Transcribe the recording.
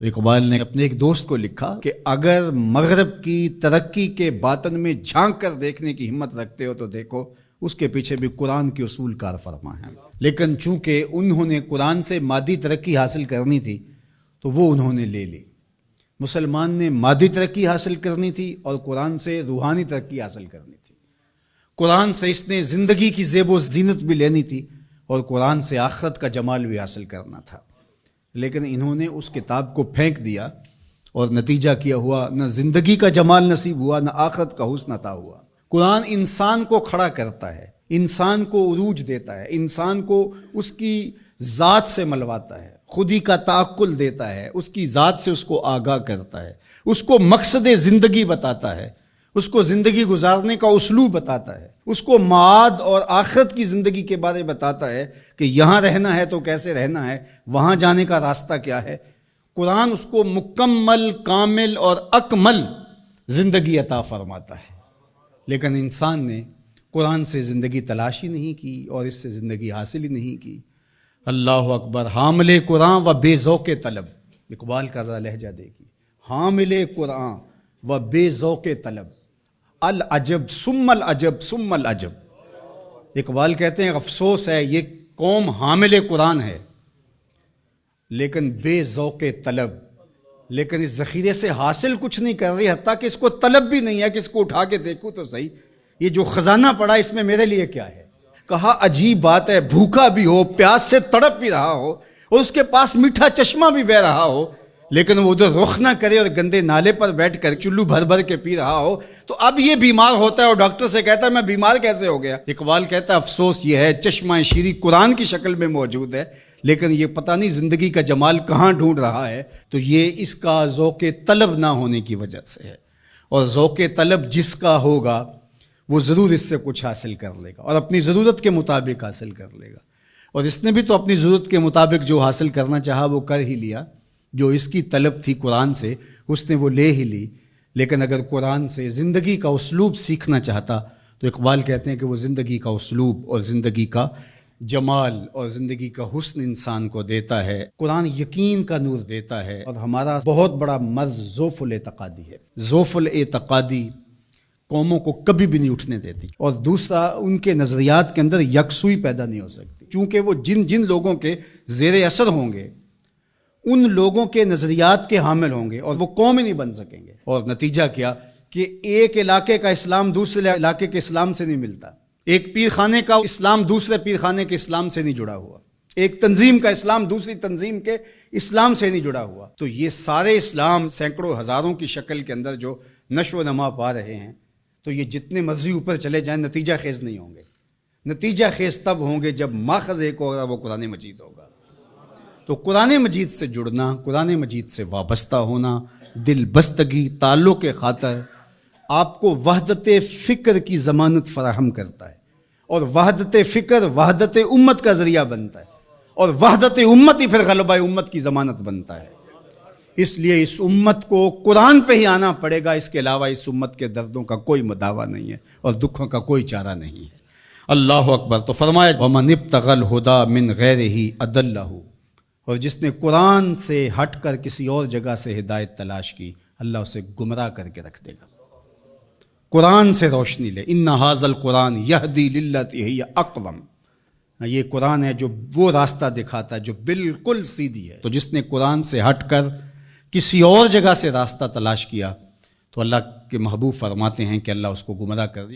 اقبال نے اپنے ایک دوست کو لکھا کہ اگر مغرب کی ترقی کے باطن میں جھانک کر دیکھنے کی ہمت رکھتے ہو تو دیکھو، اس کے پیچھے بھی قرآن کے اصول کار فرما ہیں۔ لیکن چونکہ انہوں نے قرآن سے مادی ترقی حاصل کرنی تھی تو وہ انہوں نے لے لی۔ مسلمان نے مادی ترقی حاصل کرنی تھی اور قرآن سے روحانی ترقی حاصل کرنی تھی۔ قرآن سے اس نے زندگی کی زیب و زینت بھی لینی تھی اور قرآن سے آخرت کا جمال بھی حاصل کرنا تھا، لیکن انہوں نے اس کتاب کو پھینک دیا اور نتیجہ کیا ہوا نہ زندگی کا جمال نصیب ہوا، نہ آخرت کا حسن عطا ہوا۔ قرآن انسان کو کھڑا کرتا ہے، انسان کو عروج دیتا ہے، انسان کو اس کی ذات سے ملواتا ہے، خودی کا تعقل دیتا ہے، اس کی ذات سے اس کو آگاہ کرتا ہے، اس کو مقصد زندگی بتاتا ہے، اس کو زندگی گزارنے کا اسلوب بتاتا ہے، اس کو معاد اور آخرت کی زندگی کے بارے بتاتا ہے کہ یہاں رہنا ہے تو کیسے رہنا ہے، وہاں جانے کا راستہ کیا ہے۔ قرآن اس کو مکمل، کامل اور اکمل زندگی عطا فرماتا ہے، لیکن انسان نے قرآن سے زندگی تلاش ہی نہیں کی اور اس سے زندگی حاصل ہی نہیں کی۔ اللہ اکبر! حامل قرآن و بے ذوق طلب، اقبال کا ذرا لہجہ دیکھیے، حامل قرآن و بے ذوق طلب، العجب ثم العجب ثم العجب۔ اقبال کہتے ہیں افسوس ہے یہ قوم حامل قرآن ہے لیکن بے ذوق طلب، لیکن اس ذخیرے سے حاصل کچھ نہیں کر رہی، حتیٰ کہ اس کو طلب بھی نہیں ہے کہ اس کو اٹھا کے دیکھوں تو صحیح یہ جو خزانہ پڑا اس میں میرے لیے کیا ہے۔ کہا عجیب بات ہے، بھوکا بھی ہو، پیاس سے تڑپ بھی رہا ہو اور اس کے پاس میٹھا چشمہ بھی بہہ رہا ہو، لیکن وہ ادھر رخ نہ کرے اور گندے نالے پر بیٹھ کر چلو بھر بھر کے پی رہا ہو، تو اب یہ بیمار ہوتا ہے اور ڈاکٹر سے کہتا ہے میں بیمار کیسے ہو گیا۔ اقبال کہتا ہے افسوس یہ ہے چشمہ شیریں قرآن کی شکل میں موجود ہے لیکن یہ پتہ نہیں زندگی کا جمال کہاں ڈھونڈ رہا ہے، تو یہ اس کا ذوق طلب نہ ہونے کی وجہ سے ہے، اور ذوق طلب جس کا ہوگا وہ ضرور اس سے کچھ حاصل کر لے گا اور اپنی ضرورت کے مطابق حاصل کر لے گا، اور اس نے بھی تو اپنی ضرورت کے مطابق جو حاصل کرنا چاہا وہ کر ہی لیا۔ جو اس کی طلب تھی قرآن سے اس نے وہ لے ہی لی، لیکن اگر قرآن سے زندگی کا اسلوب سیکھنا چاہتا تو اقبال کہتے ہیں کہ وہ زندگی کا اسلوب اور زندگی کا جمال اور زندگی کا حسن انسان کو دیتا ہے۔ قرآن یقین کا نور دیتا ہے، اور ہمارا بہت بڑا مرض ضعف الاعتقادی ہے۔ ضعف الاعتقادی قوموں کو کبھی بھی نہیں اٹھنے دیتی، اور دوسرا ان کے نظریات کے اندر یکسوئی پیدا نہیں ہو سکتی، چونکہ وہ جن لوگوں کے زیر اثر ہوں گے ان لوگوں کے نظریات کے حامل ہوں گے اور وہ قوم ہی نہیں بن سکیں گے۔ اور نتیجہ کیا کہ ایک علاقے کا اسلام دوسرے علاقے کے اسلام سے نہیں ملتا، ایک پیر خانے کا اسلام دوسرے پیر خانے کے اسلام سے نہیں جڑا ہوا، ایک تنظیم کا اسلام دوسری تنظیم کے اسلام سے نہیں جڑا ہوا۔ تو یہ سارے اسلام سینکڑوں ہزاروں کی شکل کے اندر جو نشو و نما پا رہے ہیں، تو یہ جتنے مرضی اوپر چلے جائیں نتیجہ خیز نہیں ہوں گے۔ نتیجہ خیز تب ہوں گے جب ماخذ ایک ہوگا، وہ قرآن مجید ہوگا۔ تو قرآن مجید سے جڑنا، قرآن مجید سے وابستہ ہونا، دل بستگی تعلق کے خاطر آپ کو وحدت فکر کی ضمانت فراہم کرتا ہے، اور وحدت فکر وحدت امت کا ذریعہ بنتا ہے، اور وحدت امت ہی پھر غلبہ امت کی ضمانت بنتا ہے۔ اس لیے اس امت کو قرآن پہ ہی آنا پڑے گا، اس کے علاوہ اس امت کے دردوں کا کوئی مداوع نہیں ہے اور دکھوں کا کوئی چارہ نہیں ہے۔ اللہ اکبر! تو فرمایا وَمَنِ ابْتَغَى الْهُدَى مِنْ غَيْرِهِ أَضَلَّهُ، اور جس نے قرآن سے ہٹ کر کسی اور جگہ سے ہدایت تلاش کی اللہ اسے گمراہ کر کے رکھ دے گا۔ قرآن سے روشنی لے، ان ھذا القرآن یہدی للتی ہی اقوم، یہ قرآن ہے جو وہ راستہ دکھاتا ہے جو بالکل سیدھی ہے۔ تو جس نے قرآن سے ہٹ کر کسی اور جگہ سے راستہ تلاش کیا تو اللہ کے محبوب فرماتے ہیں کہ اللہ اس کو گمراہ کر دیا۔